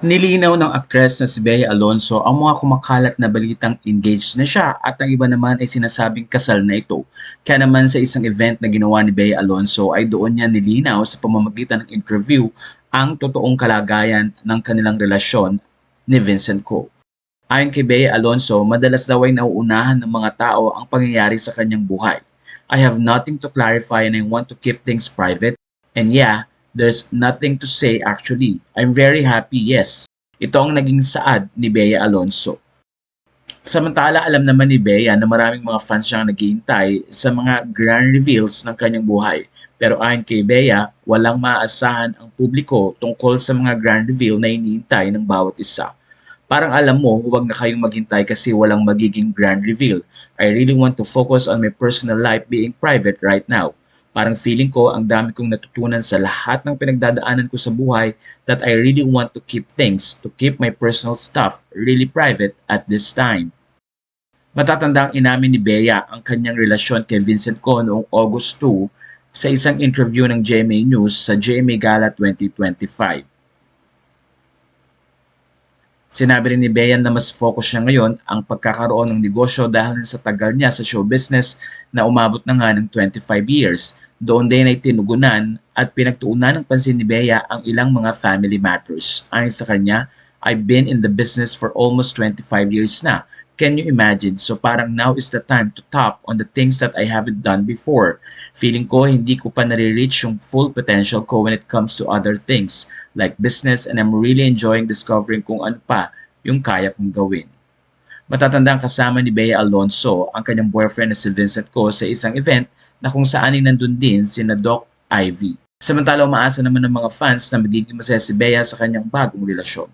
Nilinaw ng aktres na si Bea Alonzo ang mga kumakalat na balitang engaged na siya at ang iba naman ay sinasabing kasal na ito. Kaya naman sa isang event na ginawa ni Bea Alonzo ay doon niya nilinaw sa pamamagitan ng interview ang totoong kalagayan ng kanilang relasyon ni Vincent Co. Ayon kay Bea Alonzo, madalas daw ay nauunahan ng mga tao ang pangyayari sa kanyang buhay. I have nothing to clarify and I want to keep things private. And yeah, there's nothing to say actually. I'm very happy, yes. Ito ang naging saad ni Bea Alonzo. Samantala, alam naman ni Bea na maraming mga fans siyang naghihintay sa mga grand reveals ng kanyang buhay. Pero ayon kay Bea, walang maaasahan ang publiko tungkol sa mga grand reveal na hinihintay ng bawat isa. Parang alam mo, huwag na kayong maghintay kasi walang magiging grand reveal. I really want to focus on my personal life being private right now. Parang feeling ko ang dami kong natutunan sa lahat ng pinagdadaanan ko sa buhay that I really want to keep my personal stuff really private at this time. Matatandang inamin ni Bea ang kanyang relasyon kay Vincent Co noong August 2 sa isang interview ng GMA News sa GMA Gala 2025. Sinabi rin ni Bea na mas focus siya ngayon ang pagkakaroon ng negosyo dahil sa tagal niya sa show business na umabot na nga ng 25 years. Doon din ay tinugunan at pinagtuunan ng pansin ni Bea ang ilang mga family matters. Ayon sa kanya, I've been in the business for almost 25 years na. Can you imagine? So parang now is the time to top on the things that I haven't done before. Feeling ko hindi ko pa nare-reach yung full potential ko when it comes to other things like business and I'm really enjoying discovering kung ano pa yung kaya kong gawin. Matatandang kasama ni Bea Alonzo ang kanyang boyfriend na si Vincent Co sa isang event na kung saan ay nandun din sina Doc Ivy. Samantala umaasa naman ng mga fans na magiging masaya si Bea sa kanyang bagong relasyon.